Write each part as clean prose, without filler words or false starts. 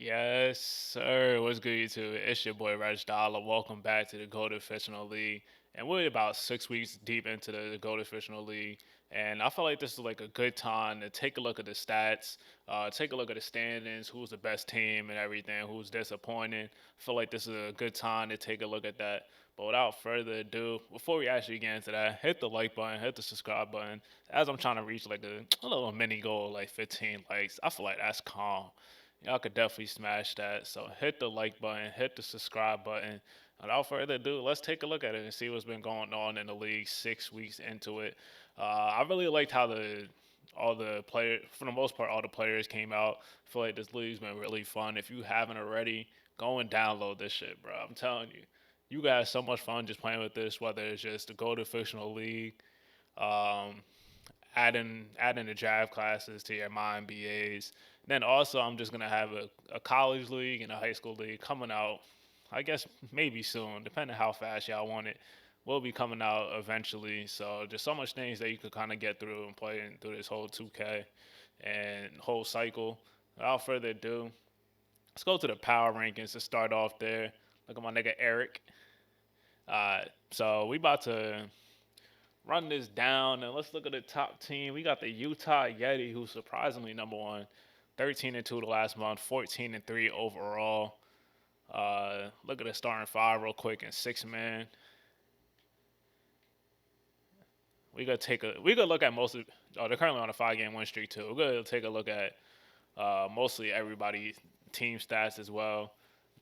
Yes, sir. What's good, YouTube? It's your boy Reg Dollar. Welcome back to the Goated Fictional League. And we're about 6 weeks deep into the Goated Fictional League. And I feel like this is like a good time to take a look at the stats, take a look at the standings, who's the best team and everything, who's disappointing. I feel like this is a good time to take a look at that. But without further ado, before we actually get into that, hit the like button, hit the subscribe button. As I'm trying to reach like a little mini goal, like 15 likes, I feel like that's calm. Y'all could definitely smash that. So hit the like button, hit the subscribe button. Without further ado, let's take a look at it and see what's been going on in the league 6 weeks into it. I really liked how all the players, for the most part, all the players came out. I feel like this league's been really fun. If you haven't already, go and download this shit, bro. I'm telling you, you guys so much fun just playing with this. Whether it's just the Go to Fictional League, um, adding the draft classes to your mind BAs. Then also I'm just gonna have a college league and a high school league coming out. I guess maybe soon, depending how fast y'all want it. Will be coming out eventually. So just so much things that you could kind of get through and play through this whole 2K and whole cycle. Without further ado, let's go to the power rankings to start off there. Look at my nigga Eric. So we about to run this down and let's look at the top team. We got the Utah Yeti, who's surprisingly number one, 13-2 the last month, 14-3 overall. Look at the starting five real quick and 6 man. We could look at most of. Oh, they're currently on a 5 game win streak too. We're gonna take a look at mostly everybody's team stats as well.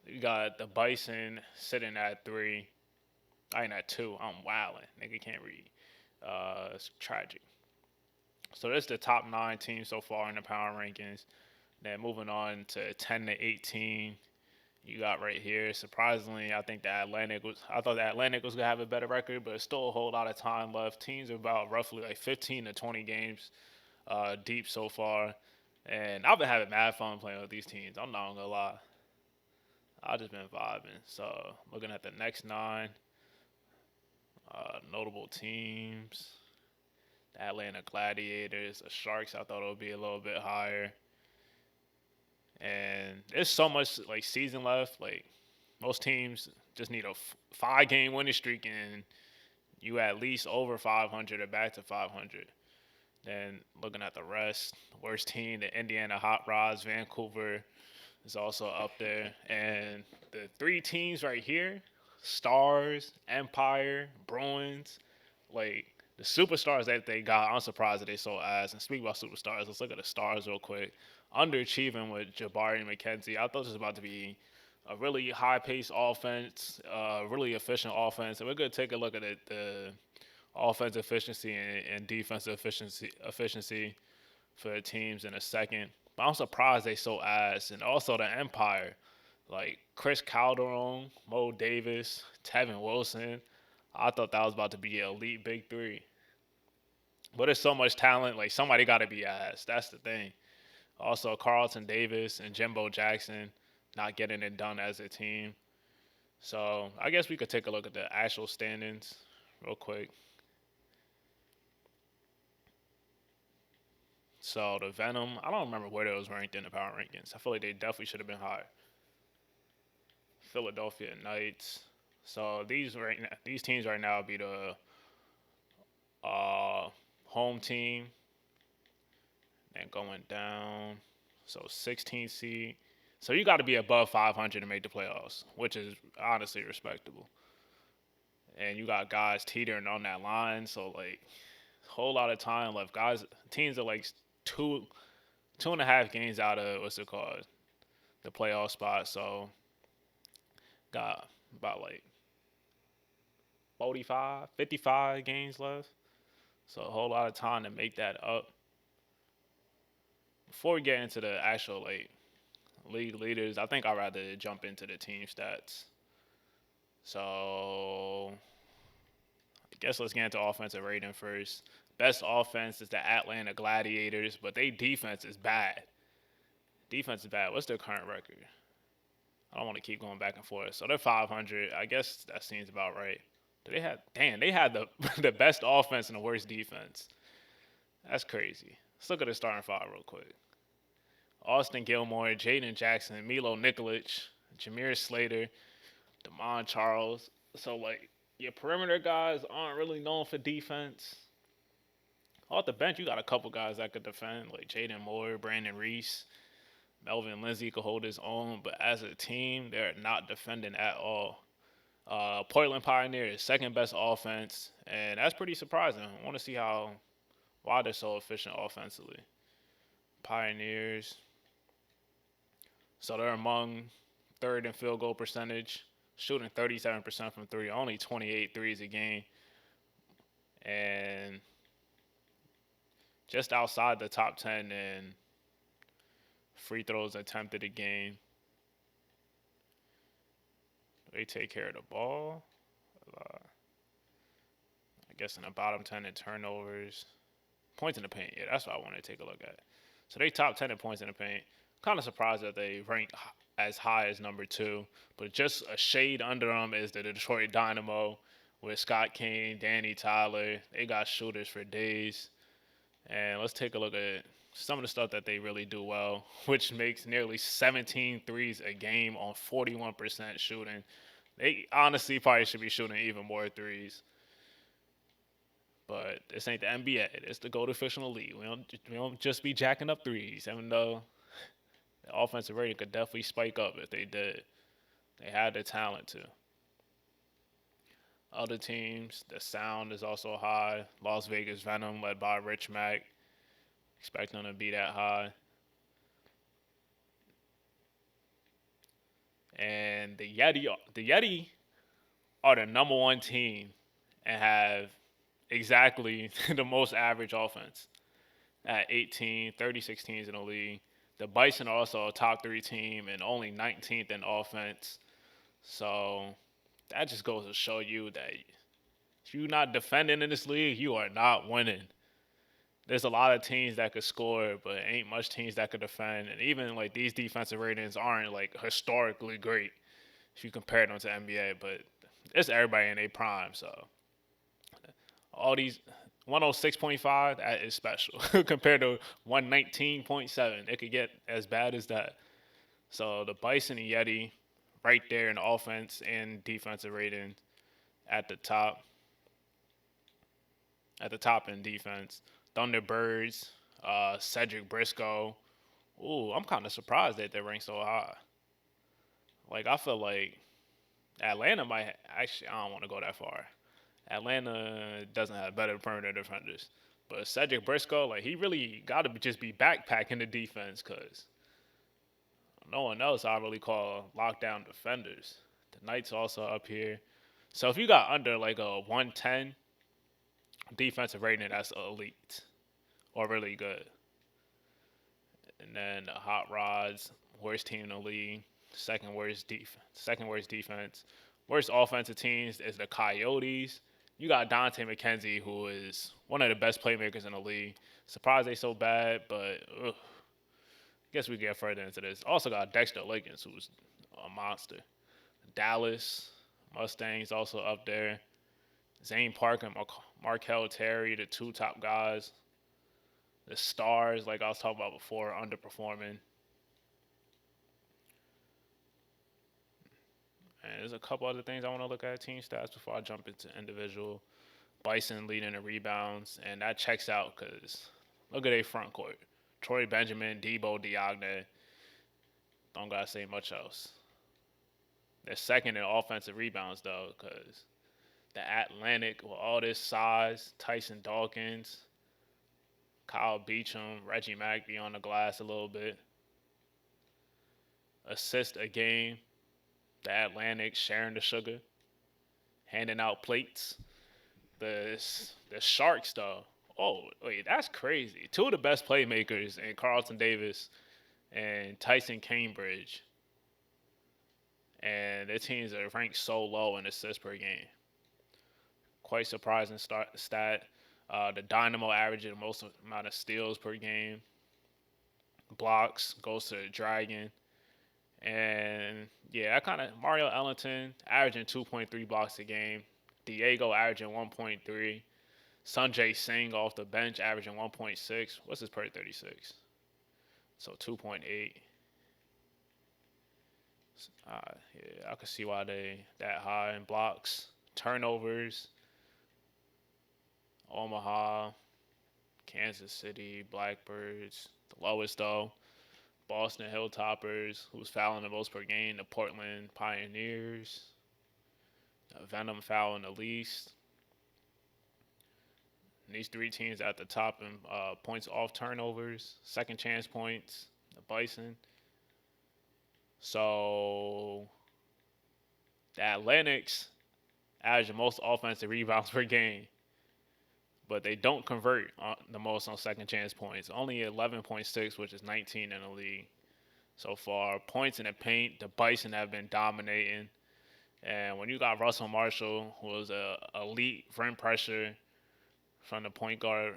We got the Bison sitting at 3. I ain't at 2. I'm wilding. Nigga can't read. It's tragic. So that's the top 9 teams so far in the power rankings. Then moving on to 10-18, you got right here. Surprisingly, I thought the Atlantic was gonna have a better record, but still a whole lot of time left. Teams are about roughly like 15 to 20 games deep so far, and I've been having mad fun playing with these teams. I'm not gonna lie. I've just been vibing. So looking at the next 9 notable teams. The Atlanta Gladiators, the Sharks. I thought it would be a little bit higher. And there's so much like season left. Like most teams just need a 5 game winning streak, and you at least over 500 or back to 500. Then looking at the rest, worst team, the Indiana Hot Rods, Vancouver is also up there, and the 3 teams right here, Stars, Empire, Bruins, like the superstars that they got, I'm surprised that they so ass. And speaking about superstars, let's look at the stars real quick. Underachieving with Jabari and McKenzie. I thought this was about to be a really high-paced offense, really efficient offense. And we're going to take a look at the offensive efficiency and defensive efficiency for the teams in a second. But I'm surprised they so ass. And also the Empire, like Chris Calderon, Mo Davis, Tevin Wilson. I thought that was about to be an elite big three. But there's so much talent. Like somebody got to be ass. That's the thing. Also, Carlton Davis and Jimbo Jackson not getting it done as a team. So I guess we could take a look at the actual standings real quick. So the Venom, I don't remember where they was ranked in the power rankings. I feel like they definitely should have been higher. Philadelphia Knights. So these teams right now would be the uh, home team. And going down, so 16 seed. So you got to be above 500 to make the playoffs, which is honestly respectable. And you got guys teetering on that line, so like whole lot of time left. Guys, teams are like two, 2.5 games out of what's it called, the playoff spot. So got about like 45, 55 games left. So a whole lot of time to make that up. Before we get into the actual like league leaders, I think I'd rather jump into the team stats. So I guess let's get into offensive rating first. Best offense is the Atlanta Gladiators, but they defense is bad. Defense is bad. What's their current record? I don't want to keep going back and forth. So they're 500. I guess that seems about right. They had the the best offense and the worst defense. That's crazy. Let's look at the starting five real quick. Austin Gilmore, Jaden Jackson, Milo Nikolic, Jameer Slater, Damon Charles. So like your perimeter guys aren't really known for defense. Off the bench, you got a couple guys that could defend, like Jaden Moore, Brandon Reese, Melvin Lindsay could hold his own, but as a team, they're not defending at all. Portland Pioneers, second best offense, and that's pretty surprising. I want to see why they're so efficient offensively. Pioneers, so they're among third in field goal percentage, shooting 37% from three, only 28 threes a game, and just outside the top 10 in free throws attempted a game. They take care of the ball. I guess in the bottom 10 in turnovers. Points in the paint. Yeah, that's what I want to take a look at. So they top 10 in points in the paint. Kind of surprised that they rank as high as number 2. But just a shade under them is the Detroit Dynamo with Scott King, Danny Tyler. They got shooters for days. And let's take a look at some of the stuff that they really do well, which makes nearly 17 threes a game on 41% shooting. They honestly probably should be shooting even more threes. But this ain't the NBA. It's the Goated Fictional League. We don't just be jacking up threes, even though the offensive rating could definitely spike up if they did. They had the talent to. Other teams, the sound is also high. Las Vegas Venom, led by Rich Mack. Expect them to be that high. And the Yeti are the number 1 team and have exactly the most average offense at 18, 36 teams in the league. The Bison are also a top 3 team and only 19th in offense. So that just goes to show you that if you're not defending in this league, you are not winning. There's a lot of teams that could score, but ain't much teams that could defend. And even like these defensive ratings aren't like historically great if you compare them to NBA, but it's everybody in their prime. So all these 106.5, that is special compared to 119.7. It could get as bad as that. So the Bison and Yeti right there in offense and defensive rating at the top. At the top in defense. Thunderbirds, Cedric Briscoe. Ooh, I'm kind of surprised that they're ranked so high. Like, I feel like Atlanta might actually. I don't want to go that far. Atlanta doesn't have better perimeter defenders, but Cedric Briscoe, like he really got to just be backpacking the defense because no one else I really call lockdown defenders. The Knights also up here. So if you got under like a 110 defensive rating, that's elite or really good. And then the Hot Rods, worst team in the league, second worst defense. Worst offensive teams is the Coyotes. You got Dante McKenzie, who is one of the best playmakers in the league. Surprised they so bad, but guess we get further into this. Also got Dexter Liggins, who's a monster. Dallas Mustangs also up there. Zane Parker and Markel Terry, the 2 top guys. The Stars, like I was talking about before, underperforming. And there's a couple other things I want to look at team stats before I jump into individual. Bison leading the rebounds, and that checks out because look at their front court. Troy Benjamin, Debo Diagne. Don't gotta say much else. They're second in offensive rebounds though, because the Atlantic with all this size, Tyson Dawkins, Kyle Beacham, Reggie Mack be on the glass a little bit. Assist a game, the Atlantic sharing the sugar, handing out plates. The Sharks though, oh wait, that's crazy. 2 of the best playmakers in Carlton Davis and Tyson Cambridge, and their teams are ranked so low in assists per game. Quite surprising stat. The Dynamo averaging the most amount of steals per game. Blocks goes to the Dragon. And yeah, I kind of Mario Ellington averaging 2.3 blocks a game. Diego averaging 1.3. Sanjay Singh off the bench averaging 1.6. What's his per 36? So 2.8. Yeah, I can see why they that high in blocks. Turnovers, Omaha, Kansas City, Blackbirds, the lowest though. Boston Hilltoppers, who's fouling the most per game. The Portland Pioneers, Venom fouling the least. And these three teams at the top in points off turnovers, second chance points, the Bison. So the Atlantics average the most offensive rebounds per game, but they don't convert the most on second chance points. Only 11.6, which is 19 in the league so far. Points in the paint, the Bison have been dominating. And when you got Russell Marshall, who was a elite rim pressure from the point guard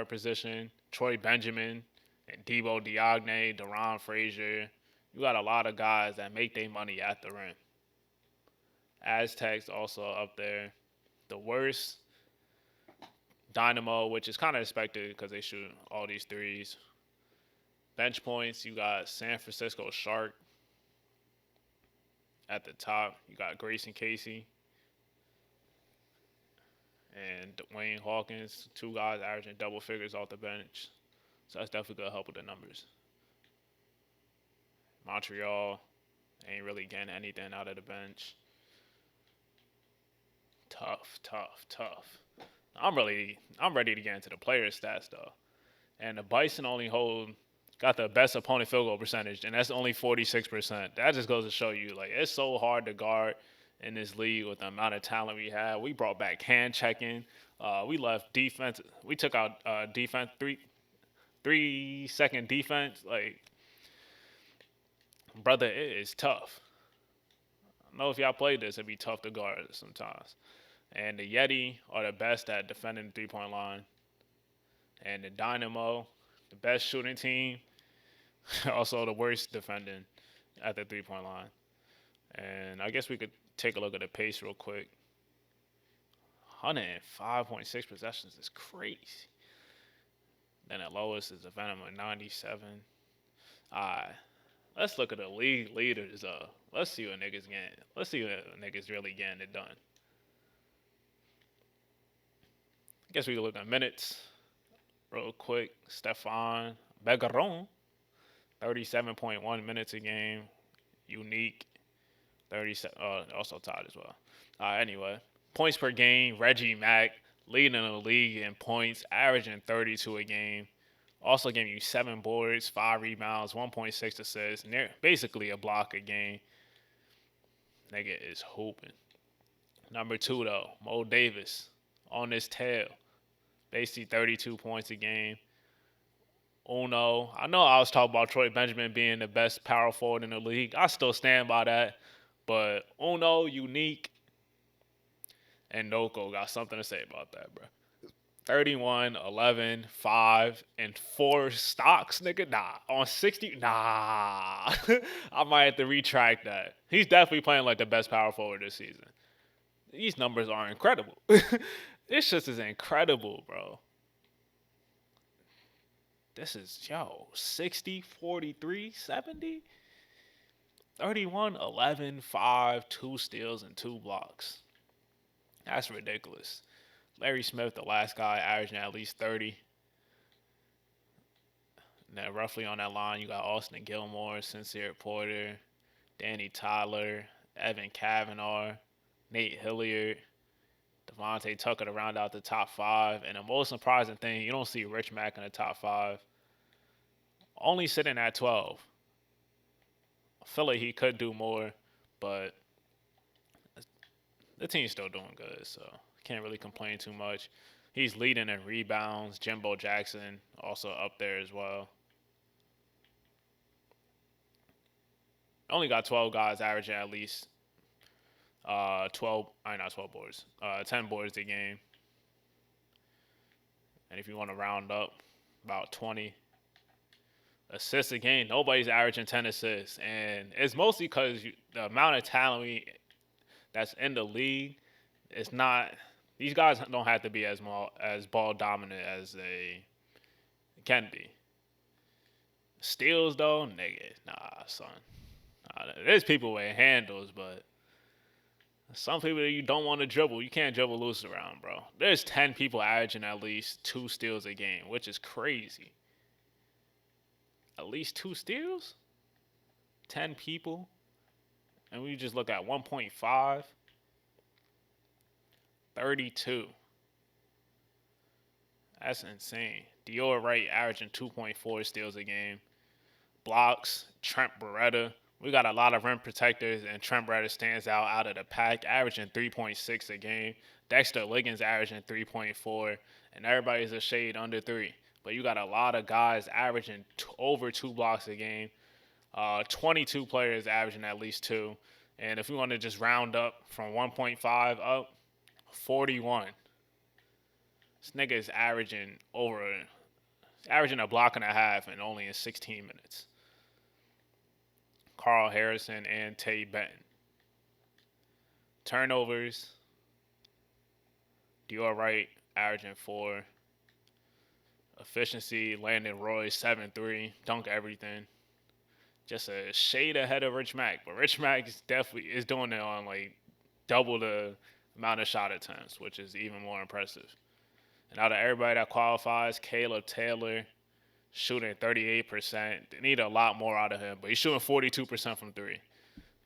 position, Troy Benjamin and Debo Diagne, Deron Frazier, you got a lot of guys that make their money at the rim. Aztecs also up there. The worst, Dynamo, which is kind of expected because they shoot all these threes. Bench points, you got San Francisco Shark at the top. You got Grayson Casey and Dwayne Hawkins, two guys averaging double figures off the bench. So that's definitely going to help with the numbers. Montreal ain't really getting anything out of the bench. Tough. I'm ready to get into the player stats though. And the Bison got the best opponent field goal percentage, and that's only 46%. That just goes to show you, like, it's so hard to guard in this league with the amount of talent we have. We brought back hand checking. We left defense. We took out defense 3 second defense. Like, brother, it is tough. I know if y'all played this, it'd be tough to guard sometimes. And the Yeti are the best at defending the 3-point line. And the Dynamo, the best shooting team, also the worst defending at the 3-point line. And I guess we could take a look at the pace real quick. 105.6 possessions is crazy. Then at lowest is the Venom at 97. Alright, let's look at the league leaders. Let's see what niggas getting. Let's see what niggas really getting it done. I guess we can look at minutes real quick. Stefan Begaron, 37.1 minutes a game. Unique, 37. Also tied as well. Anyway, points per game. Reggie Mack leading the league in points, averaging 32 a game. Also giving you 7 boards, 5 rebounds, 1.6 assists. Basically a block a game. Nigga is hooping. Number 2 though, Mo Davis on his tail. Basically 32 points a game. Uno. I know I was talking about Troy Benjamin being the best power forward in the league. I still stand by that. But Uno, Unique, and Noko got something to say about that, bro. 31, 11, 5, and 4 stocks, nigga. Nah. On 60, nah. I might have to retract that. He's definitely playing like the best power forward this season. These numbers are incredible. This just is incredible, bro. This is, 60, 43, 70, 31, 11, 5, 2 steals, and 2 blocks. That's ridiculous. Larry Smith, the last guy, averaging at least 30. And then roughly on that line, you got Austin Gilmore, Sincere Porter, Danny Tyler, Evan Kavanaugh, Nate Hilliard, Devontae Tucker to round out the top 5. And the most surprising thing, you don't see Rich Mack in the top 5. Only sitting at 12. I feel like he could do more, but the team's still doing good, so can't really complain too much. He's leading in rebounds. Jimbo Jackson also up there as well. Only got 12 guys averaging at least 10 boards a game. And if you want to round up, about 20 assists a game. Nobody's averaging 10 assists. And it's mostly because the amount of talent that's in the league, it's not. These guys don't have to be as ball dominant as they can be. Steals though, nigga, nah, son. Nah, there's people with handles, but some people that you don't want to dribble, you can't dribble loose around, bro. There's 10 people averaging at least 2 steals a game, which is crazy. At least 2 steals? 10 people? And we just look at 1.5, 32. That's insane. Dior Wright averaging 2.4 steals a game. Blocks, Trent Beretta. We got a lot of rim protectors, and Trent Beretta stands out of the pack, averaging 3.6 a game. Dexter Liggins averaging 3.4, and everybody's a shade under 3. But you got a lot of guys averaging over 2 blocks a game. 22 players averaging at least 2. And if we want to just round up from 1.5 up, 41. This nigga is averaging a block and a half and only in 16 minutes. Carl Harrison and Tay Benton. Turnovers. Dior Wright averaging 4. Efficiency, Landon Roy 7-3. Dunk everything. Just a shade ahead of Rich Mack. But Rich Mack is definitely doing it on like double the amount of shot attempts, which is even more impressive. And out of everybody that qualifies, Caleb Taylor shooting 38%. They need a lot more out of him, but he's shooting 42% from 3.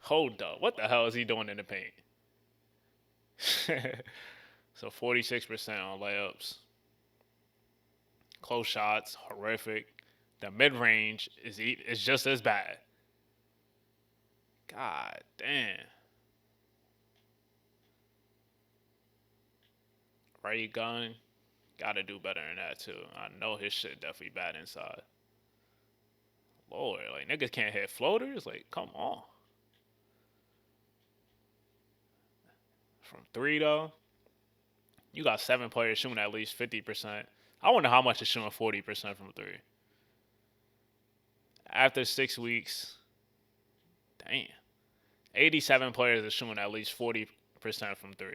Hold up. What the hell is he doing in the paint? So 46% on layups. Close shots, horrific. The mid-range is just as bad. God damn. Ray Gunn, gotta do better than that too. I know his shit definitely bad inside. Lord, like niggas can't hit floaters. Like, come on. From 3 though, you got 7 players shooting at least 50%. I wonder how much is shooting 40% from 3. After 6 weeks, damn, 87 players are shooting at least 40% from 3.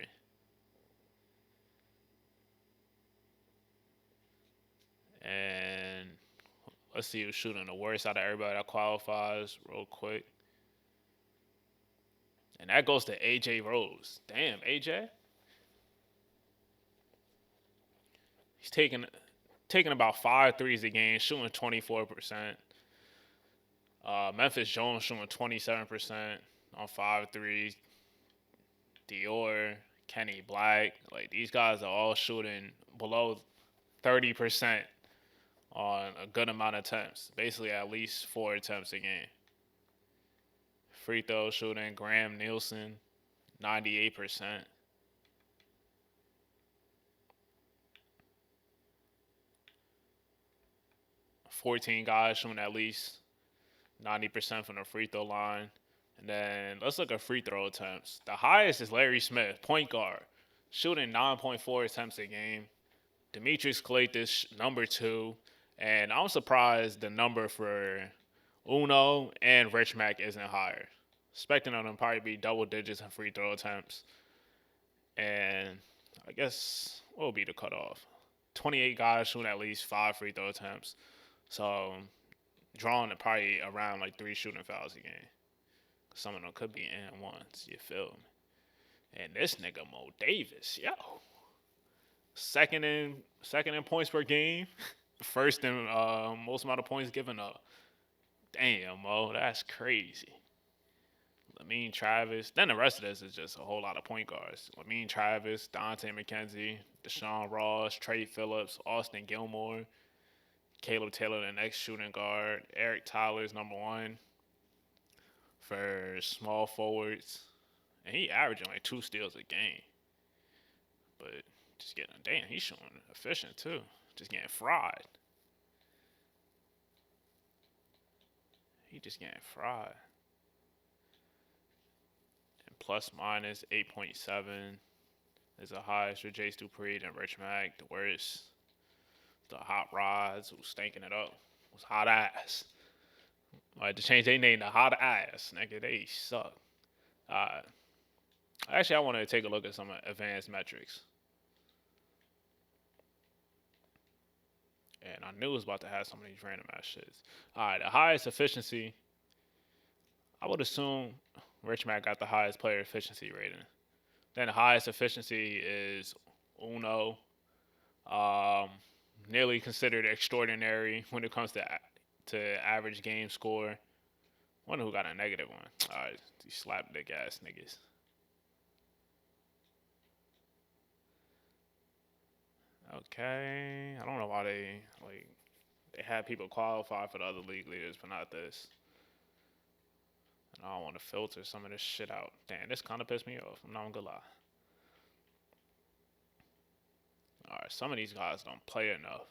And let's see who's shooting the worst out of everybody that qualifies real quick. And that goes to AJ Rose. Damn, AJ. He's taking about 5 threes a game, shooting 24%. Memphis Jones shooting 27% on 5 threes. Dior, Kenny Black, like these guys are all shooting below 30% on a good amount of attempts. Basically, at least 4 attempts a game. Free throw shooting, Graham Nielsen, 98%. 14 guys shooting at least 90% from the free throw line. And then let's look at free throw attempts. The highest is Larry Smith, point guard, shooting 9.4 attempts a game. Demetrius Claytis, number 2. And I'm surprised the number for Uno and Rich Mack isn't higher. Expecting them to probably be double digits in free throw attempts. And I guess what will be the cutoff? 28 guys shooting at least 5 free throw attempts. So drawing to probably around like 3 shooting fouls a game. Some of them could be and ones, you feel me? And this nigga Mo Davis, yo. Second in points per game. First in most amount of points given up. Damn, Mo, that's crazy. Lamine Travis. Then the rest of this is just a whole lot of point guards. Lamine Travis, Dante McKenzie, Deshaun Ross, Trey Phillips, Austin Gilmore, Caleb Taylor, the next shooting guard. Eric Tyler's number 1 for small forwards. And he averaging like 2 steals a game. But just getting, damn, he's showing efficient too. Just getting fried. He just getting fried. And plus minus 8.7 is the highest for Jace Dupree and Rich Mack. The worst, the Hot Rods, who's stinking it up. Was Hot Ass. I had to change their name to Hot Ass. Nigga, they suck. Actually, I want to take a look at some advanced metrics. And I knew it was about to have some of these random ass shits. All right, the highest efficiency. I would assume Rich Mac got the highest player efficiency rating. Then the highest efficiency is Uno. Um, Nearly considered extraordinary when it comes to average game score. Wonder who got a negative one. All right, these slapdick ass niggas. Okay, I don't know why they had people qualify for the other league leaders, but not this. And I don't want to filter some of this shit out. Damn, this kind of pissed me off. I'm not gonna lie. All right, some of these guys don't play enough.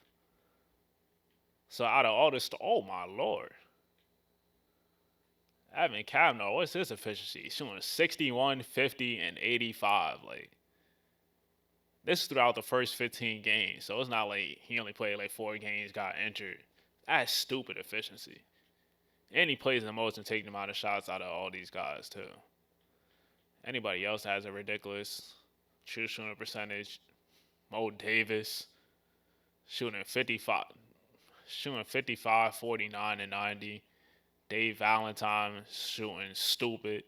So out of all this, oh my lord, Evan Cavanaugh, what's his efficiency? He's shooting 61, 50, and 85. Like this is throughout the first 15 games, so it's not like he only played like 4 games, got injured. That's stupid efficiency. And he plays the most and takes the amount of shots out of all these guys too. Anybody else has a ridiculous true shooting percentage. Mo Davis shooting 55, 49, and 90. Dave Valentine shooting stupid.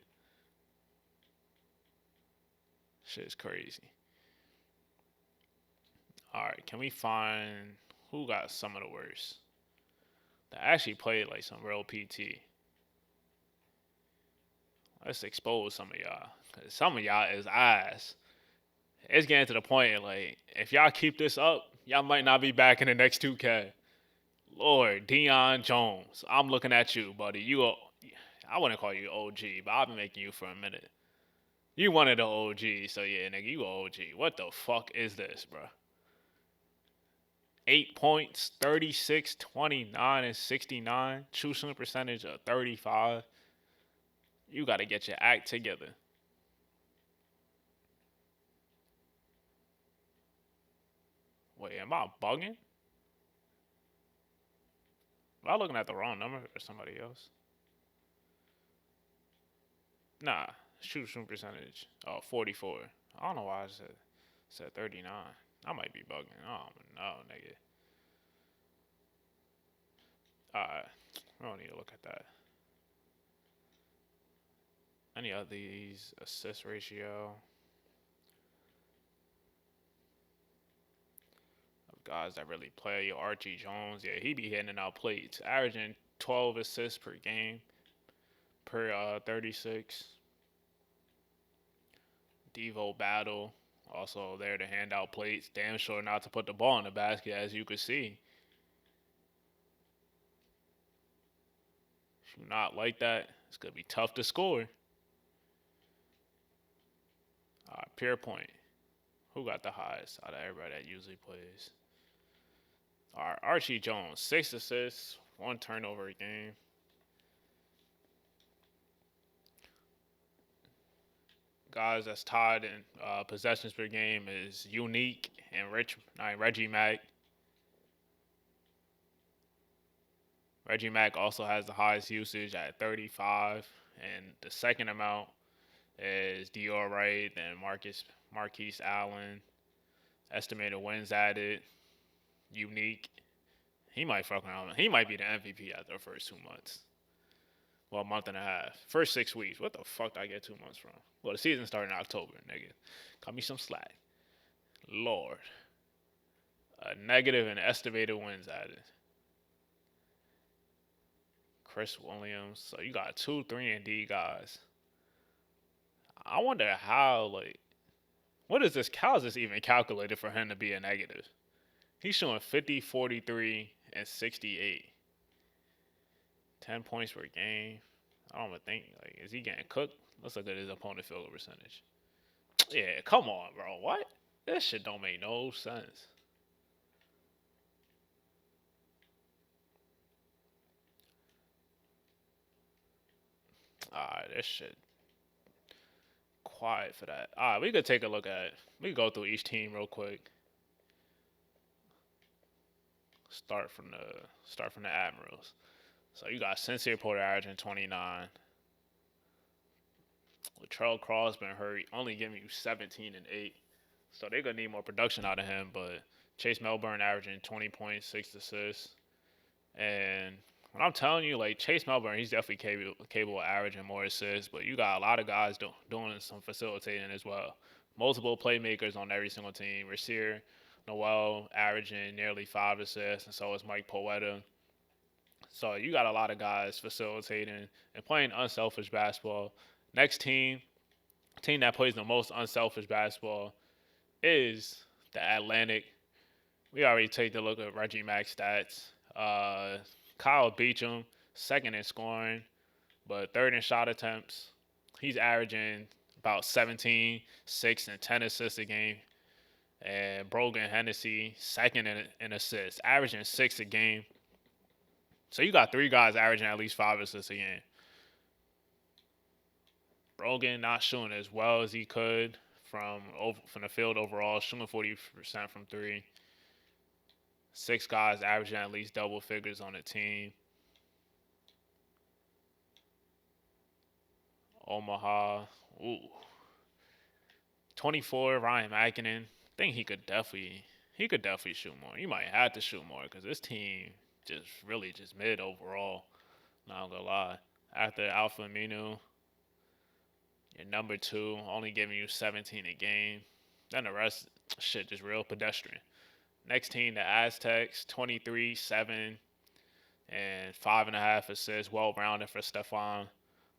Shit's crazy. All right, can we find who got some of the worst? That actually played like some real PT. Let's expose some of y'all. Cause some of y'all is ass. It's getting to the point like if y'all keep this up, y'all might not be back in the next 2K. Lord, Deion Jones, I'm looking at you, buddy. I wouldn't call you OG, but I've been making you for a minute. You one of the OGs, so yeah, nigga, you OG. What the fuck is this, bro? 8 points, 36, 29, and 69. True shooting percentage of 35. You got to get your act together. Wait, am I bugging? Am I looking at the wrong number or somebody else? Nah, shooting percentage. Oh, 44. I don't know why I said 39. I might be bugging. I don't know, nigga. Alright, we don't need to look at that. Any of these assist ratio of guys that really play? Archie Jones, yeah, he be hitting out plates, averaging 12 assists per game per 36. Devo Battle, also there to hand out plates. Damn sure not to put the ball in the basket, as you could see. If you not like that, it's gonna be tough to score. Pure point. Who got the highest out of everybody that usually plays? Archie Jones, 6 assists, 1 turnover a game. Guys that's tied in possessions per game is Unique and Reggie Mack. Reggie Mack also has the highest usage at 35, and the second amount is Dior Wright, then Marquise Allen. Estimated wins added, Unique. He might fuck around. He might be the MVP after the first 2 months. Well, a month and a half. First 6 weeks. What the fuck did I get 2 months from? Well, the season started in October, nigga. Cut me some slack. Lord. A negative and estimated wins added. Chris Williams. So you got 2, 3, and D guys. I wonder what is this? How is this even calculated for him to be a negative? He's showing 50, 43, and 68. 10 points per game. I don't even think, is he getting cooked? Let's look at his opponent field goal percentage. Yeah, come on, bro. What? This shit don't make no sense. Alright, this shit quiet for that. Alright, we could take a look at. We could go through each team real quick. Start from the Admirals. So you got Sincere Porter averaging 29. Latrell Cross been hurt, only giving you 17 and 8. So they're gonna need more production out of him, but Chase Melbourne averaging 20 points, 6 assists. And when I'm telling you, like Chase Melbourne, he's definitely capable of averaging more assists, but you got a lot of guys doing some facilitating as well. Multiple playmakers on every single team. Rasir Noel averaging nearly 5 assists, and so is Mike Poeta. So you got a lot of guys facilitating and playing unselfish basketball. Next team that plays the most unselfish basketball is the Atlantic. We already take a look at Reggie Mack's stats. Kyle Beacham, second in scoring, but third in shot attempts. He's averaging about 17, 6, and 10 assists a game. And Brogan Hennessy, second in assists, averaging 6 a game. So you got three guys averaging at least 5 assists a game. Brogan not shooting as well as he could from the field overall, shooting 40% from three. 6 guys averaging at least double figures on the team. Omaha, ooh, 24. Ryan Makinen. I think he could definitely shoot more. He might have to shoot more because this team just mid overall. Not gonna lie. After Alpha Aminu, your number two only giving you 17 a game. Then the rest, shit, just real pedestrian. Next team, the Aztecs, 23, 7, and 5.5 assists. Well rounded for Stephon.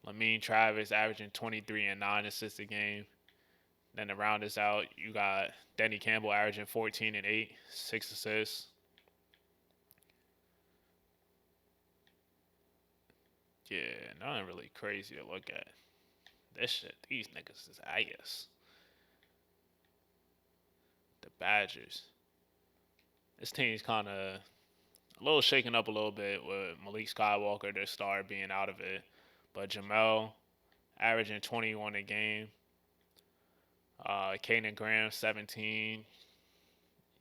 Lamine Travis averaging 23 and 9 assists a game. Then to round this out, you got Denny Campbell averaging 14 and 8, 6 assists. Yeah, nothing really crazy to look at. This shit, these niggas is ass. The Badgers. This team's kind of a little shaken up a little bit with Malik Skywalker, their star, being out of it. But Jamel averaging 21 a game. Kanan Graham 17.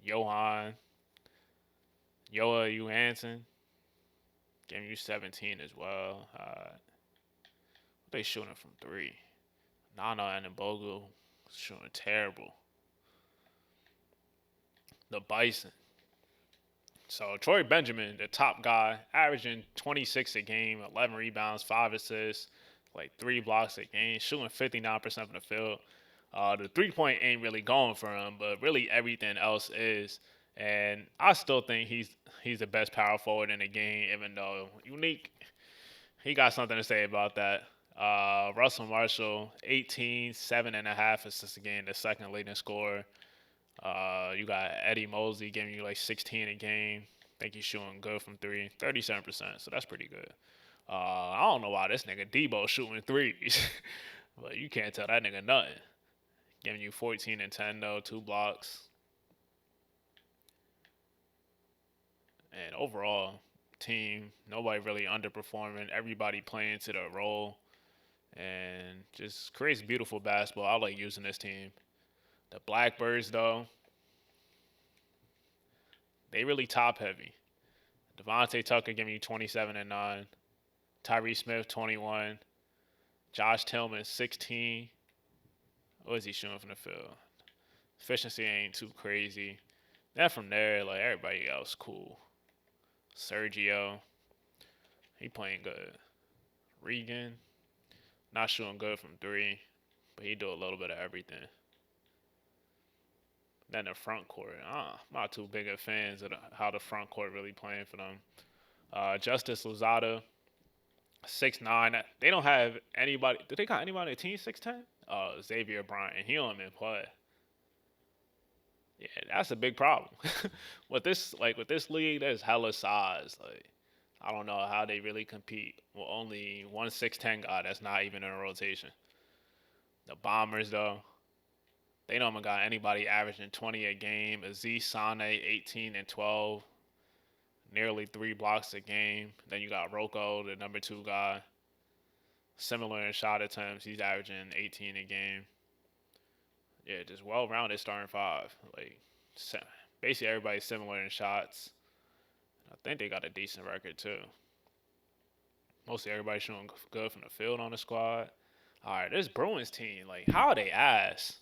Johan Yoa Johansson giving you 17 as well. They shooting from three. Nana Annabogu shooting terrible. The Bison. So Troy Benjamin, the top guy, averaging 26 a game, 11 rebounds, 5 assists, like 3 blocks a game, shooting 59% from the field. The 3-point ain't really going for him, but really everything else is. And I still think he's the best power forward in the game, even though Unique, he got something to say about that. Russell Marshall, 18, 7.5 assists a game, the second leading scorer. You got Eddie Mosley giving you like 16 a game. I think he's shooting good from three, 37%. So that's pretty good. I don't know why this nigga Debo shooting threes, but you can't tell that nigga nothing. Giving you 14 and 10 though, 2 blocks. And overall, team, nobody really underperforming. Everybody playing to their role. And just creates beautiful basketball. I like using this team. The Blackbirds, though, they really top heavy. Devontae Tucker giving you 27 and 9. Tyree Smith 21. Josh Tillman 16. What is he shooting from the field? Efficiency ain't too crazy. Then from there, like everybody else, cool. Sergio, he playing good. Regan, not shooting good from three, but he do a little bit of everything. Then the front court, I'm not too big of fans of how the front court really playing for them. Justice Lozada, 6'9". They don't have anybody. Do they got anybody on the team 6'10"? Xavier Bryant. He don't even play. Yeah, that's a big problem. with this league, there's hella size. Like, I don't know how they really compete with only one 6'10" guy that's not even in a rotation. The Bombers, though, they don't even got anybody averaging 20 a game. Aziz Sane, 18 and 12, nearly 3 blocks a game. Then you got Rocco, the number 2 guy. Similar in shot attempts, he's averaging 18 a game. Yeah, just well-rounded starting five. Like, basically everybody's similar in shots. I think they got a decent record too. Mostly everybody shooting good from the field on the squad. All right, this Bruins team, like, how are they ass?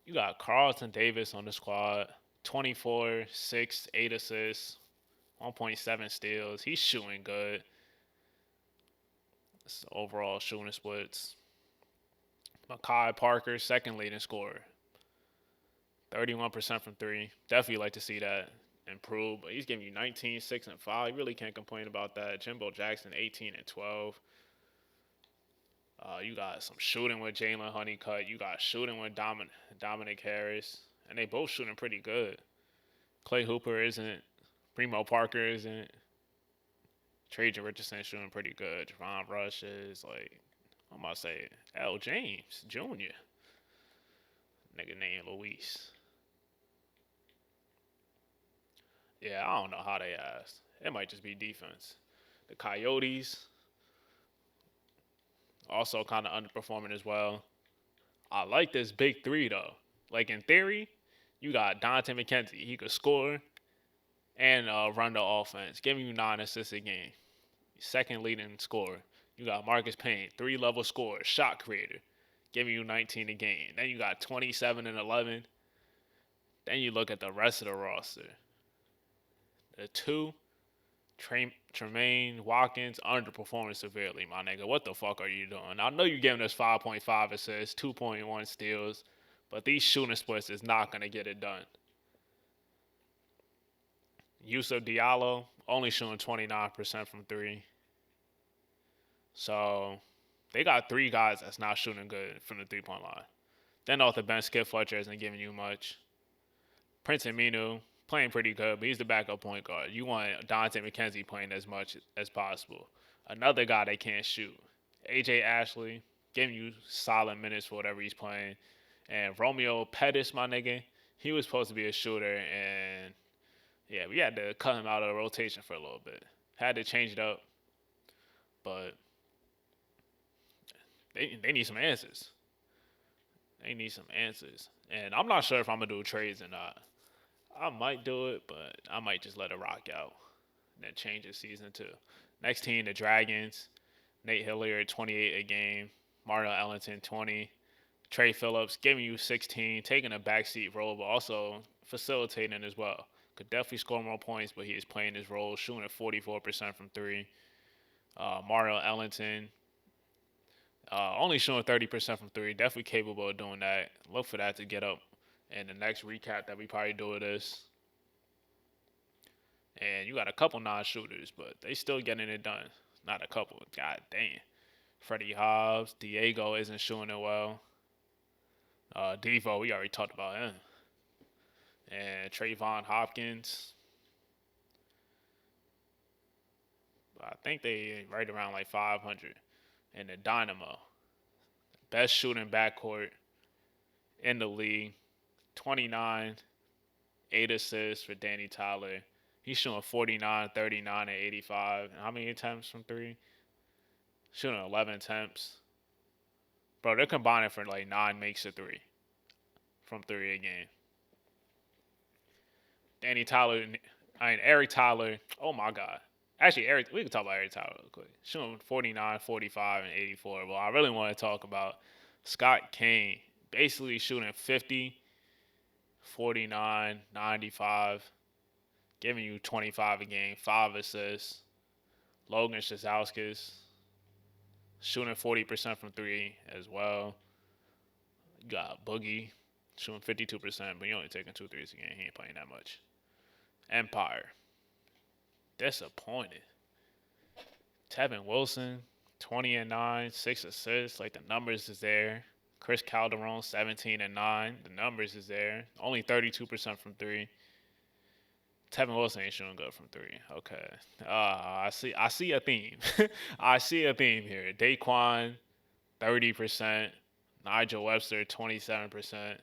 You got Carlton Davis on the squad. 24, 6, 8 assists, 1.7 steals. He's shooting good. It's overall shooting splits. Makai Parker, second leading scorer. 31% from three. Definitely like to see that improve. But he's giving you 19, 6, and 5. You really can't complain about that. Jimbo Jackson, 18 and 12. You got some shooting with Jalen Honeycutt. You got shooting with Dominic Harris. And they both shooting pretty good. Clay Hooper isn't. Primo Parker isn't. Trajan Richardson shooting pretty good. Javon Rush is like, I'm about to say, L. James Jr. Nigga named Luis. Yeah, I don't know how they asked. It might just be defense. The Coyotes also kind of underperforming as well. I like this big three though. Like in theory, you got Dante McKenzie. He could score and run the offense, giving you 9 assists a game. Second leading scorer. You got Marcus Payne, 3-level scorer, shot creator, giving you 19 a game. Then you got 27 and 11. Then you look at the rest of the roster. The two, Tremaine Watkins, underperforming severely, my nigga. What the fuck are you doing? I know you're giving us 5.5 assists, 2.1 steals, but these shooting splits is not going to get it done. Yusuf Diallo, only shooting 29% from three. So they got three guys that's not shooting good from the three-point line. Then off the bench, Skip Fletcher isn't giving you much. Prince Aminu, playing pretty good, but he's the backup point guard. You want Dante McKenzie playing as much as possible. Another guy that can't shoot. AJ Ashley, giving you solid minutes for whatever he's playing. And Romeo Pettis, my nigga, he was supposed to be a shooter, and yeah, we had to cut him out of the rotation for a little bit. Had to change it up, but they need some answers. They need some answers. And I'm not sure if I'm going to do trades or not. I might do it, but I might just let it rock out and then change it season 2. Next team, the Dragons. Nate Hilliard, 28 a game. Marnell Ellington, 20. Trey Phillips giving you 16, taking a backseat role, but also facilitating as well. Could definitely score more points, but he is playing his role, shooting at 44% from three. Marnell Ellington, only showing 30% from three. Definitely capable of doing that. Look for that to get up in the next recap that we probably do of this. And you got a couple non-shooters, but they still getting it done. Not a couple. God damn. Freddie Hobbs. Diego isn't shooting it well. Devo, we already talked about him. And Trayvon Hopkins. I think they right around like 500. And the Dynamo. Best shooting backcourt in the league. 29, 8 assists for Danny Tyler. He's shooting 49, 39, and 85. And how many attempts from three? Shooting 11 attempts. Bro, they're combining for like 9 makes of three. From three a game. Danny Tyler, Eric Tyler. Oh my God. Actually, we can talk about Eric Tyler real quick. Shooting 49, 45, and 84. Well, I really want to talk about Scott Kane. Basically shooting 50, 49, 95. Giving you 25 a game, 5 assists. Logan Shazauskas shooting 40% from three as well. You got Boogie shooting 52%, but he only taking 2 threes a game. He ain't playing that much. Empire. Disappointed. Tevin Wilson, 20 and 9, 6 assists. Like the numbers is there. Chris Calderon, 17 and 9. The numbers is there. Only 32% from three. Tevin Wilson ain't shooting good from three. Okay. I see a theme. I see a theme here. Daquan, 30%. Nigel Webster, 27%.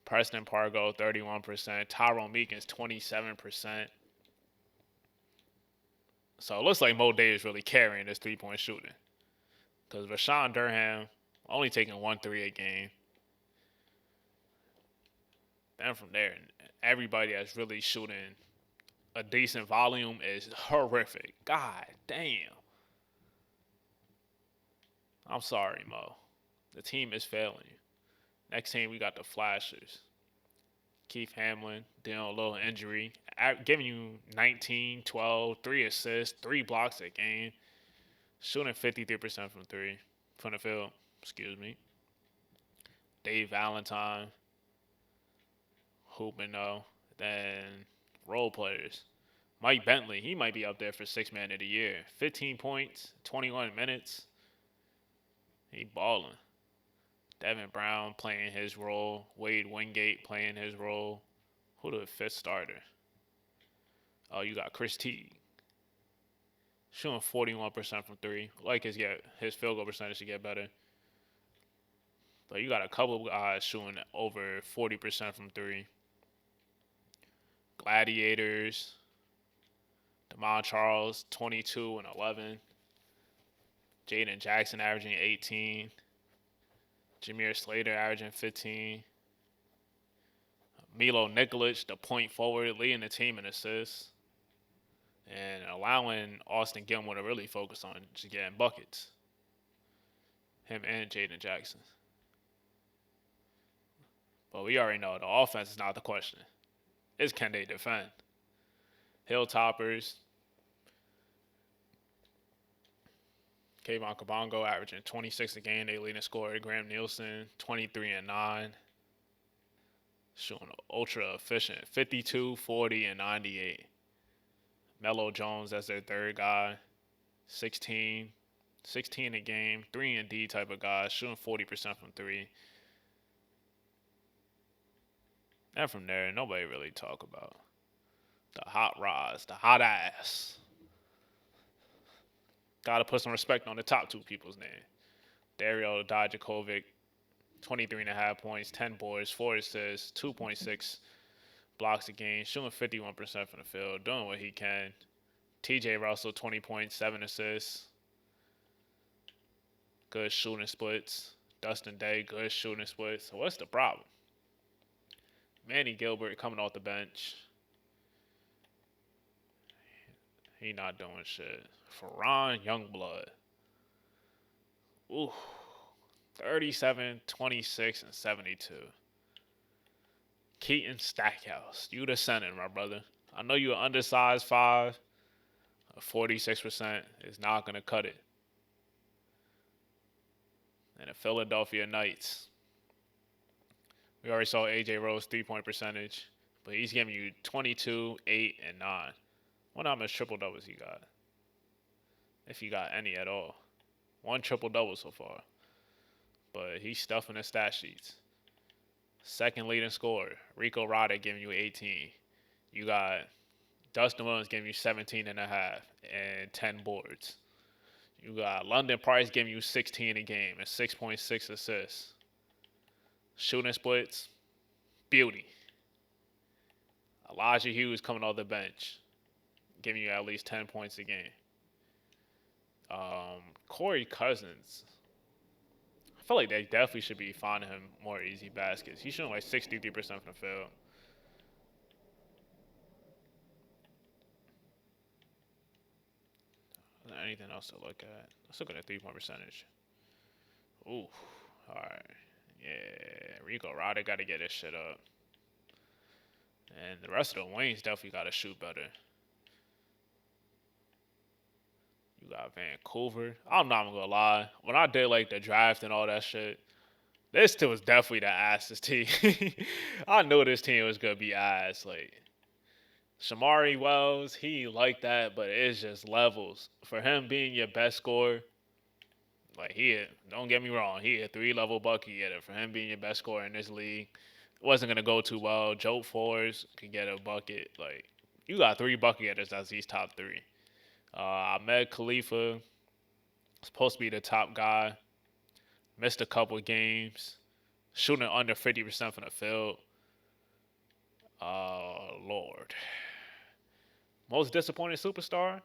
Preston Pargo, 31%. Tyrone Meekins, 27%. So it looks like Mo Day is really carrying this three-point shooting. Because Rashawn Durham only taking 1 3 a game. Then from there, everybody that's really shooting a decent volume is horrific. God damn. I'm sorry, Mo. The team is failing you. Next team, we got the Flashers. Keith Hamlin dealing with a little injury, giving you 19, 12, 3 assists, 3 blocks a game, shooting 53% from three from the field. Excuse me. Dave Valentine, hooping though. Then role players. Mike Bentley, he might be up there for six man of the year. 15 points, 21 minutes. He balling. Devin Brown playing his role. Wade Wingate playing his role. Who the fifth starter? Oh, you got Chris Teague. Shooting 41% from three. Like his field goal percentage to get better. But you got a couple of guys shooting over 40% from three. Gladiators. Demond Charles, 22 and 11. Jaden Jackson averaging 18. Jameer Slater averaging 15. Milo Nikolic, the point forward, leading the team in assists. And allowing Austin Gilmore to really focus on just getting buckets. Him and Jaden Jackson. But we already know the offense is not the question. It's can they defend? Hilltoppers. Kayvon Kabongo averaging 26 a game. They leading scorer. Graham Nielsen, 23 and 9. Shooting ultra efficient. 52, 40, and 98. Melo Jones as their third guy. 16 a game. 3 and D type of guy. Shooting 40% from three. And from there, nobody really talk about the hot rods, the hot ass. Gotta put some respect on the top two people's name. Dario Dijakovic, 23.5 points, 10 boards, 4 assists, 2.6 blocks a game, shooting 51% from the field, doing what he can. TJ Russell, 20 points, 7 assists. Good shooting splits. Dustin Day, good shooting splits. So what's the problem? Manny Gilbert coming off the bench. He not doing shit. Ferran Youngblood. Ooh. 37, 26, and 72. Keaton Stackhouse. You the center, my brother. I know you're undersized 5. 46% is not going to cut it. And the Philadelphia Knights. We already saw AJ Rose 3-point percentage. But he's giving you 22, 8, and 9. Wonder how much triple doubles he got. If he got any at all. 1 triple double so far. But he's stuffing the stat sheets. Second leading scorer, Rico Roddick giving you 18. You got Dustin Williams giving you 17 and a half and 10 boards. You got London Price giving you 16 a game and 6.6 assists. Shooting splits, beauty. Elijah Hughes coming off the bench, giving you at least 10 points a game. Corey Cousins. I feel like they definitely should be finding him more easy baskets. He's shooting like 63% from the field. Is there anything else to look at? Let's look at the 3-point percentage. Ooh, all right. Yeah, Rico Roddick got to get this shit up. And the rest of the wings definitely got to shoot better. You got Vancouver. I'm not gonna lie. When I did like the draft and all that shit, this team was definitely the ass's team. I knew this team was gonna be ass. Like Shamari Wells, he like that, but it's just levels. For him being your best scorer, like don't get me wrong, he a 3-level bucket getter. For him being your best scorer in this league, it wasn't gonna go too well. Joe Forrest could get a bucket. Like you got 3 bucket getters that's these top 3. Ahmed Khalifa supposed to be the top guy. Missed a couple games. Shooting under 50% from the field. Lord. Most disappointing superstar?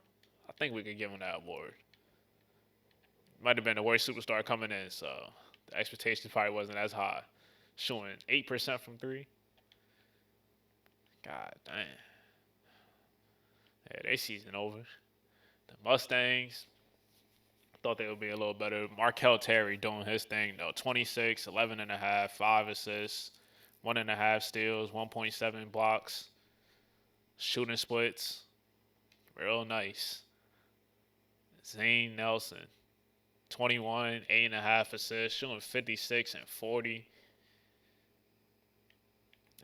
I think we could give him that award. Might have been the worst superstar coming in, so the expectations probably wasn't as high. Shooting 8% from 3. God damn. Yeah, they season over. The Mustangs, thought they would be a little better. Markel Terry doing his thing, though. 26, 11 and a half, 5 assists, 1.5 steals, 1.7 blocks, shooting splits, real nice. Zane Nelson, 21, 8.5 assists, shooting 56 and 40.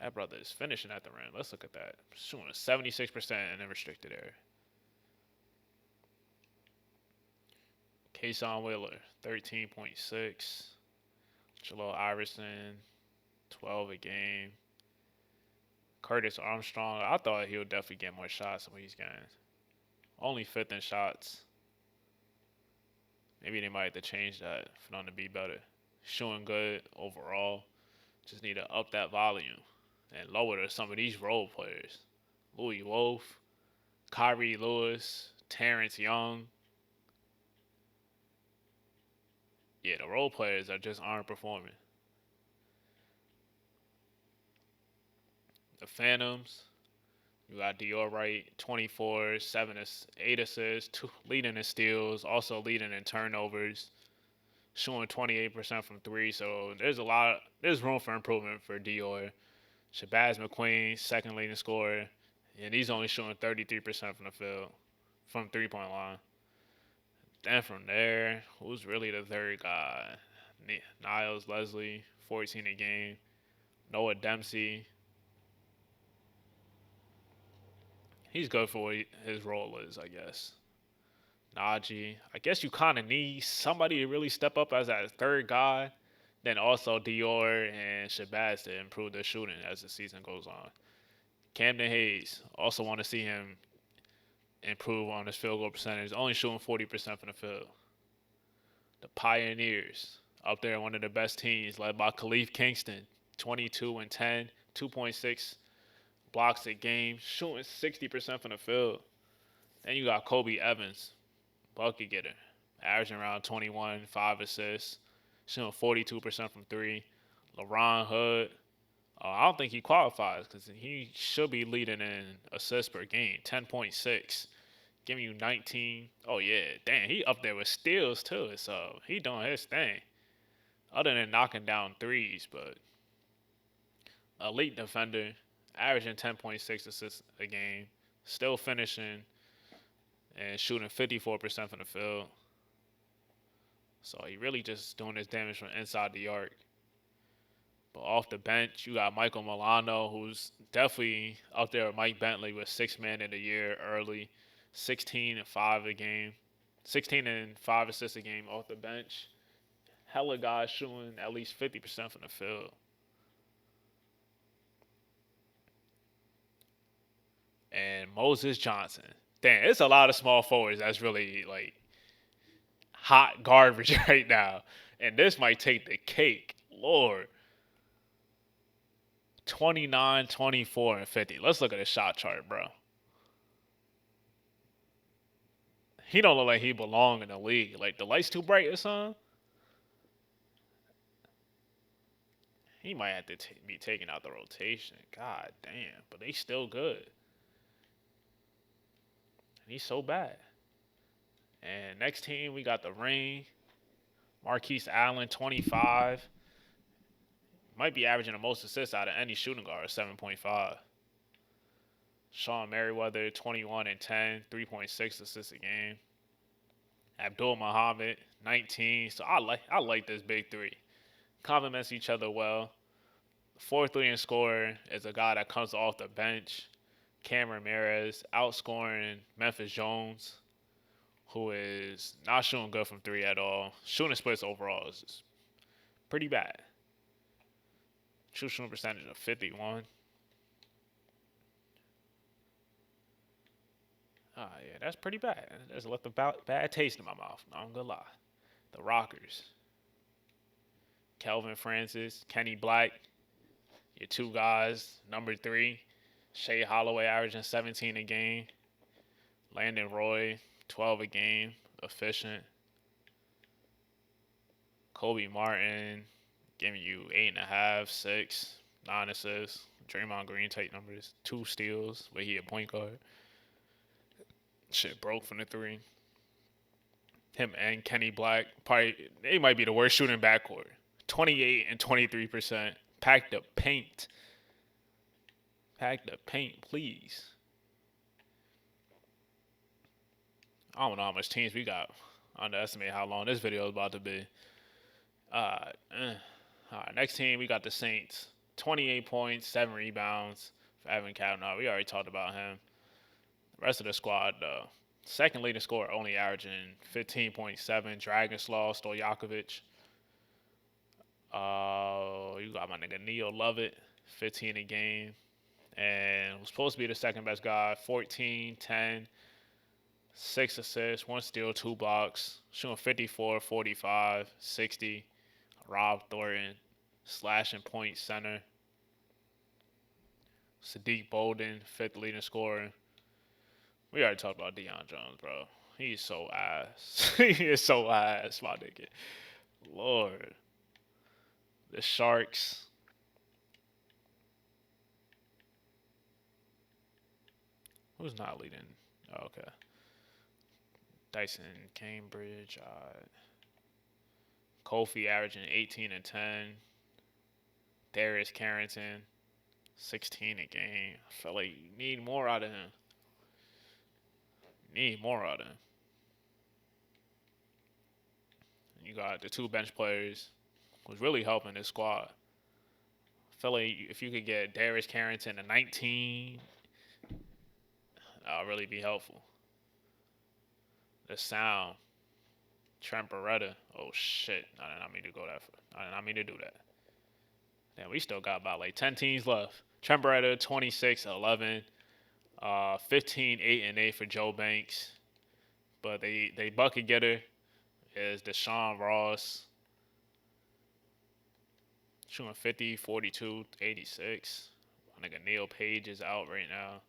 That brother is finishing at the rim. Let's look at that. Shooting 76% in the restricted area. Kason Wheeler, 13.6. Jalil Iverson, 12 a game. Curtis Armstrong, I thought he would definitely get more shots when he's getting. Only fifth in shots. Maybe they might have to change that for them to be better. Shooting good overall. Just need to up that volume and lower some of these role players. Louis Wolf, Kyrie Lewis, Terrence Young. Yeah, the role players are just aren't performing. The Phantoms, you got Dior Wright, 24, 7, 8 assists, leading in steals, also leading in turnovers, shooting 28% from three. So there's room for improvement for Dior. Shabazz McQueen, second leading scorer, and he's only shooting 33% from the field, from 3-point line. Then from there, who's really the third guy? Niles Leslie, 14 a game. Noah Dempsey, he's good for what his role is, I guess. Najee, I guess you kind of need somebody to really step up as that third guy. Then also Dior and Shabazz to improve their shooting as the season goes on. Camden Hayes, also want to see him improve on his field goal percentage, only shooting 40% from the field. The Pioneers, up there, one of the best teams, led by Khalif Kingston, 22 and 10, 2.6 blocks a game, shooting 60% from the field. Then you got Kobe Evans, bucket getter, averaging around 21, 5 assists, shooting 42% from three. LaRon Hood, I don't think he qualifies because he should be leading in assists per game, 10.6, giving you 19. Oh yeah, damn, he up there with steals too. So he doing his thing. Other than knocking down threes, but elite defender, averaging 10.6 assists a game, still finishing and shooting 54% from the field. So he really just doing his damage from inside the arc. But off the bench, you got Michael Milano, who's definitely up there with Mike Bentley with 6 man of the year early, 16 and 5 a game, 16 and 5 assists a game off the bench. Hella guys shooting at least 50% from the field. And Moses Johnson. Damn, it's a lot of small forwards that's really like hot garbage right now. And this might take the cake. Lord. 29, 24, and 50. Let's look at his shot chart, bro. He don't look like he belong in the league. Like the lights too bright or something. He might have to be taken out the rotation. God damn. But they still good. And he's so bad. And next team, we got the Ring. Marquise Allen, 25. Might be averaging the most assists out of any shooting guard, 7.5. Sean Merriweather, 21 and 10, 3.6 assists a game. Abdul Muhammad, 19. So I like this big three. Complements each other well. Fourth leading scorer is a guy that comes off the bench. Cam Ramirez, outscoring Memphis Jones, who is not shooting good from three at all. Shooting splits overall is pretty bad. True shooting percentage of 51. Yeah, that's pretty bad. That's left a bad taste in my mouth. I'm gonna lie. The Rockers. Kelvin Francis, Kenny Black, your two guys. Number three, Shea Holloway averaging 17 a game. Landon Roy, 12 a game, efficient. Kobe Martin, giving you 8.5, 6, 9 assists. Draymond Green type numbers, 2 steals, but he a point guard. Shit broke from the three. Him and Kenny Black, probably they might be the worst shooting backcourt. 28 and 23%, Pack the paint. Pack the paint, please. I don't know how much teams we got. I underestimate how long this video is about to be. Alright. Alright, next team, we got the Saints. 28 points, 7 rebounds for Evan Kavanaugh. We already talked about him. The rest of the squad, second leading scorer, only averaging 15.7. Dragon Slaw, Stojakovic. You got my nigga Neil Lovett, 15 a game. And was supposed to be the second best guy, 14, 10, 6 assists, 1 steal, 2 blocks, shooting 54, 45, 60. Rob Thornton, slashing point center. Sadiq Bolden, fifth leading scorer. We already talked about Deion Jones, bro. He's so ass. He is so ass, my nigga. Lord. The Sharks. Who's not leading? Oh, okay. Dyson Cambridge. Kofi averaging 18 and 10. Darius Carrington, 16 a game. I feel like you need more out of him. Need more out of him. You got the 2 bench players who's really helping this squad. I feel like if you could get Darius Carrington to 19, that'll really be helpful. The sound. Trent Beretta. Oh shit. I did not mean to go that far. I did not mean to do that. Damn, we still got about like 10 teams left. Trent Beretta, 26-11. 15, 8 and 8 for Joe Banks. But they bucket getter is Deshaun Ross. Shooting 50, 42, 86. I think Neil Page is out right now.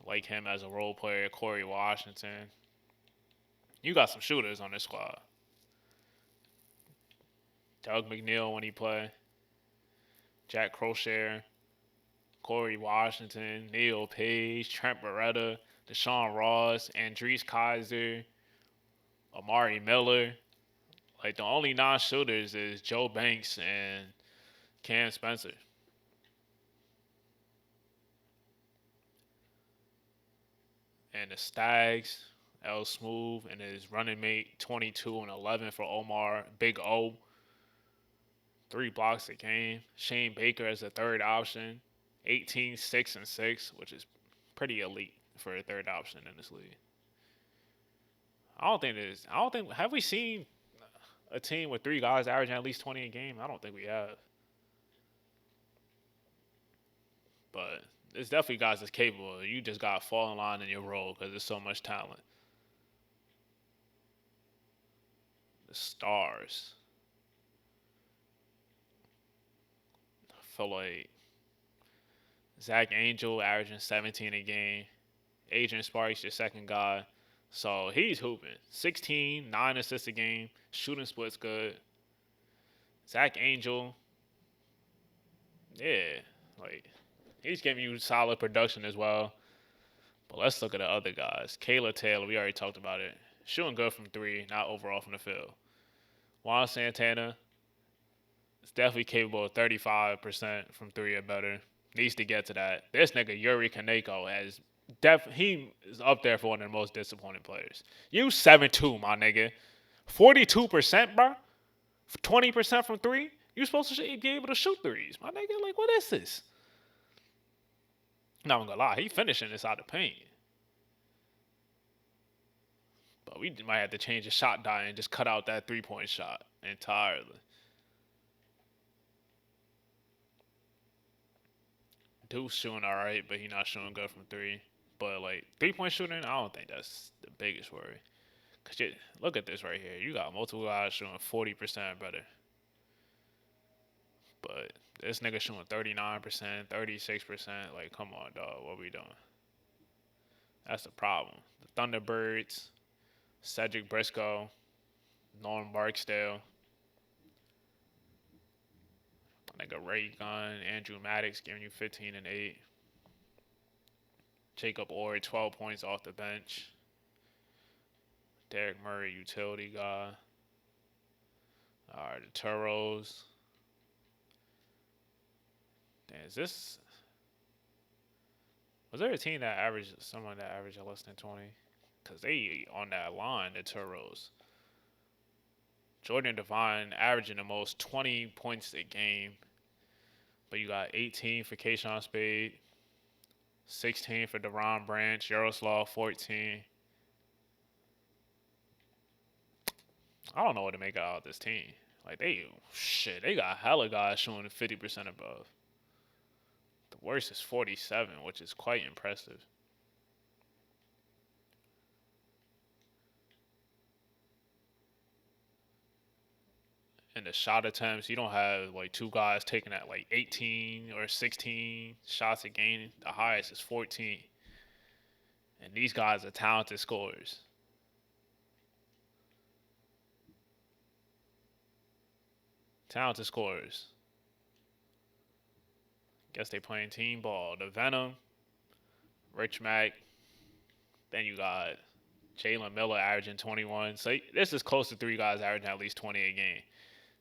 I like him as a role player. Corey Washington. You got some shooters on this squad. Doug McNeil when he play. Jack Crochet. Corey Washington. Neil Page. Trent Beretta. Deshaun Ross. Andrees Kaiser. Amari Miller. Like, the only non-shooters is Joe Banks and Cam Spencer. And the Stags, L Smooth and his running mate, 22 and 11 for Omar. Big O, 3 blocks a game. Shane Baker as a third option, 18, 6 and 6, which is pretty elite for a third option in this league. I don't think have we seen a team with 3 guys averaging at least 20 a game? I don't think we have. But there's definitely guys that's capable. You just got to fall in line in your role because there's so much talent. The Stars. I feel like Zach Angel averaging 17 a game. Adrian Sparks, your second guy. So he's hooping. 16, 9 assists a game. Shooting split's good. Zach Angel. Yeah. Like, he's giving you solid production as well. But let's look at the other guys. Kayla Taylor, we already talked about it. Shooting good from 3, not overall from the field. Juan Santana is definitely capable of 35% from 3 or better. Needs to get to that. This nigga Yuri Kaneko has he is up there for one of the most disappointing players. You 7-2, my nigga. 42%, bro. 20% from 3. You supposed to be able to shoot threes, my nigga. Like, what is this? Not gonna lie, he finishing this out of paint. But we might have to change the shot die and just cut out that 3-point shot entirely. Dude's shooting all right, but he's not shooting good from 3. But, like, 3-point shooting, I don't think that's the biggest worry. Because look at this right here. You got multiple guys shooting 40% better. But this nigga shooting 39%, 36%. Like, come on, dog. What we doing? That's the problem. The Thunderbirds, Cedric Briscoe, Norm Barksdale, nigga Ray Gunn, Andrew Maddox giving you 15 and 8. Jacob Orr, 12 points off the bench. Derek Murray, utility guy. All right, the Turos. Is this was there a team that averaged someone that averaged less than 20? Cause they on that line, the Turos. Jordan Devine averaging the most 20 points a game, but you got 18 for Kayshawn Spade, 16 for Deron Branch, Yaroslav 14. I don't know what to make out of this team. Like they got hella guys shooting 50% above. The worst is 47, which is quite impressive. In the shot attempts, you don't have like two guys taking at like 18 or 16 shots a game. The highest is 14. And these guys are talented scorers. Talented scorers. Guess they playing team ball. The Venom, Rich Mack. Then you got Jalen Miller averaging 21. So this is close to three guys averaging at least 20 a game.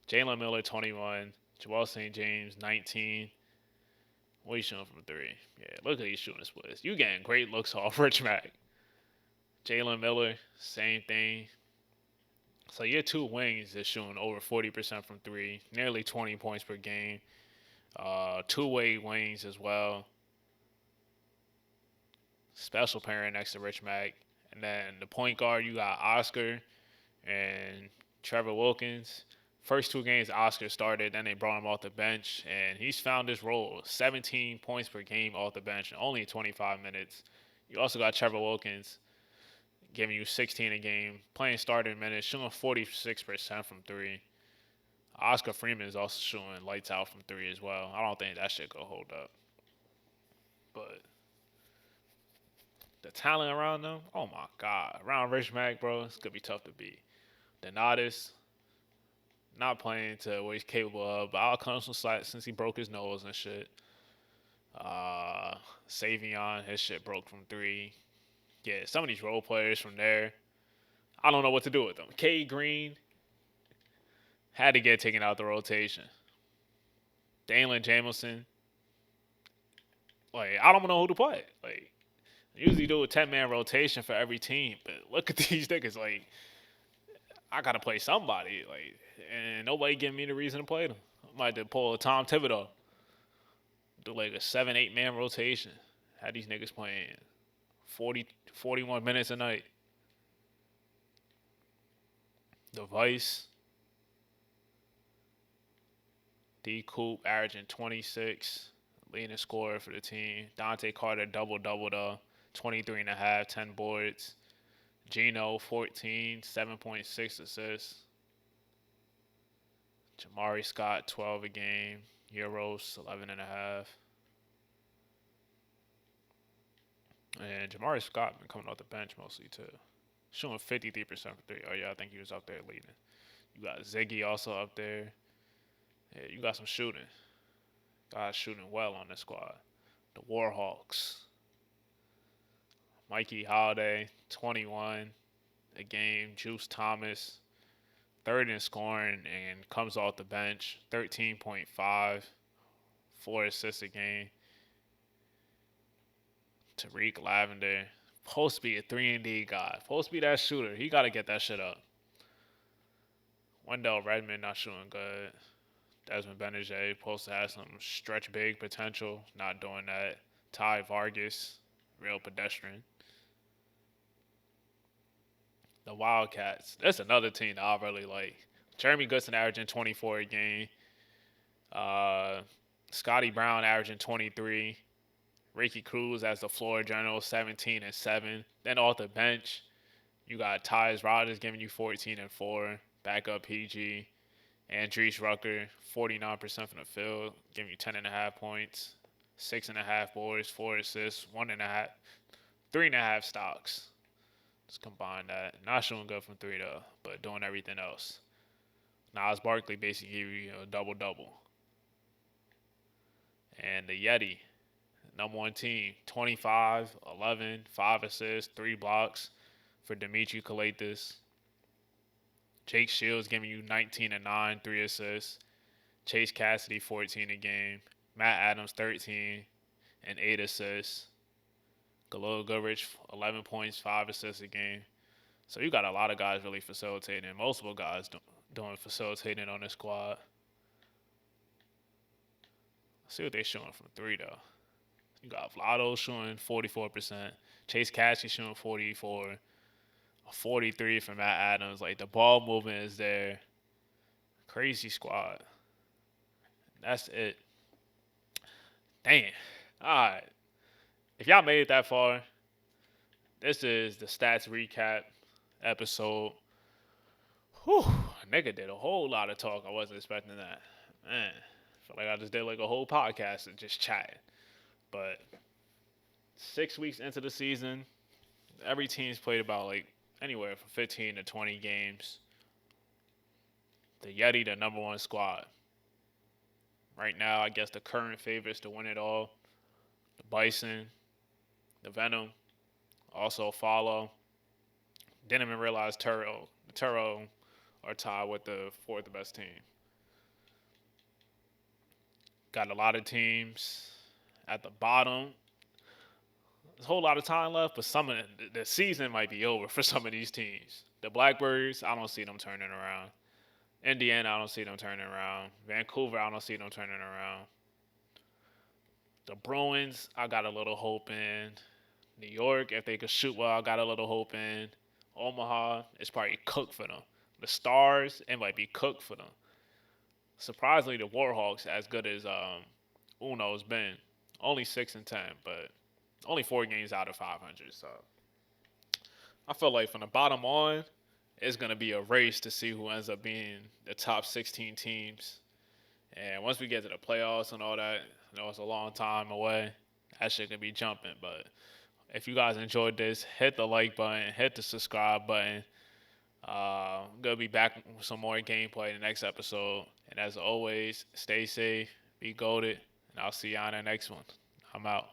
Jalen Miller 21. Joel St. James 19. What are you shooting from three? Yeah, look at these shooting splits. You getting great looks off Rich Mack. Jalen Miller, same thing. So your two wings is shooting over 40% from three, nearly 20 points per game. Two-way wings as well. Special pairing next to Rich Mack. And then the point guard, you got Oscar and Trevor Wilkins. First two games, Oscar started, then they brought him off the bench, and he's found his role. 17 points per game off the bench, only 25 minutes. You also got Trevor Wilkins giving you 16 a game, playing starting minutes, shooting 46% from three. Oscar Freeman is also shooting lights out from three as well. I don't think that shit go hold up. But the talent around them, oh my god. Around Rich Mack, bro, it's gonna be tough to beat. Donatis, not playing to what he's capable of, but I'll come some slack since he broke his nose and shit. Uh Savion, his shit broke from three. Yeah, some of these role players from there, I don't know what to do with them. K Green had to get taken out the rotation. Dalen Jamison, like I don't know who to play. Like usually do a 10-man rotation for every team, but look at these niggas. Like I gotta play somebody. Like and nobody giving me the reason to play them. I might have to pull a Tom Thibodeau, do like a 7-8 man rotation. Had these niggas playing 40, 41 minutes a night. The Vice, D Coop averaging 26, leading scorer for the team. Dante Carter double though, 23 and a half, 10 boards. Gino 14, 7.6 assists. Jamari Scott 12 a game. Euros 11 and a half. And Jamari Scott been coming off the bench mostly too. Shooting 53% from three. Oh yeah, I think he was up there leading. You got Ziggy also up there. Yeah, you got some shooting. Guys shooting well on this squad. The Warhawks. Mikey Holiday, 21 a game. Juice Thomas, third in scoring and comes off the bench. 13.5, 4 assists a game. Tariq Lavender, supposed to be a 3-and-D guy. Supposed to be that shooter. He got to get that shit up. Wendell Redmond not shooting good. Desmond Benedict supposed to have some stretch big potential. Not doing that. Ty Vargas, real pedestrian. The Wildcats. That's another team that I really like. Jeremy Goodson averaging 24 a game. Scotty Brown averaging 23. Ricky Cruz as the floor general, 17 and 7. Then off the bench, you got Tyus Rogers giving you 14 and 4. Backup PG. Andrees Rucker, 49% from the field, giving you 10.5 points, 6.5 boards, 4 assists, 1.5, 3.5 stocks. Just combine that. Not shooting good from three though, but doing everything else. Nas Barkley basically gave you a double-double. And the Yeti, number one team, 25, 11, 5 assists, 3 blocks for Dimitri Kalaitis. Jake Shields giving you 19 and 9, 3 assists. Chase Cassidy, 14 a game. Matt Adams 13 and 8 assists. Khalil Goodrich 11 points, 5 assists a game. So you got a lot of guys really facilitating, multiple guys doing facilitating on this squad. Let's see what they're shooting from three though. You got Vlado shooting 44%, Chase Cassie shooting 44, 43 from Matt Adams. Like the ball movement is there. Crazy squad. That's it. Damn. All right. If y'all made it that far, this is the stats recap episode. Whew, nigga did a whole lot of talk. I wasn't expecting that. Man, feel like I just did like a whole podcast and just chatting. But 6 weeks into the season, every team's played about like anywhere from 15 to 20 games. The Yeti, the number one squad. Right now, I guess the current favorites to win it all. The Bison, the Venom, also follow. Didn't even realize Turo are tied with the fourth best team. Got a lot of teams at the bottom. There's a whole lot of time left, but some of the season might be over for some of these teams. The Blackbirds, I don't see them turning around. Indiana, I don't see them turning around. Vancouver, I don't see them turning around. The Bruins, I got a little hope in. New York, if they could shoot well, I got a little hope in. Omaha, it's probably cooked for them. The Stars, it might be cooked for them. Surprisingly, the Warhawks, as good as Uno's been, only 6-10, but only 4 games out of 500. So I feel like from the bottom on, it's gonna be a race to see who ends up being the top 16 teams. And once we get to the playoffs and all that, I know it's a long time away. That shit gonna be jumping. But if you guys enjoyed this, hit the like button, hit the subscribe button. I'm gonna be back with some more gameplay in the next episode. And as always, stay safe, be goated, and I'll see you on the next one. I'm out.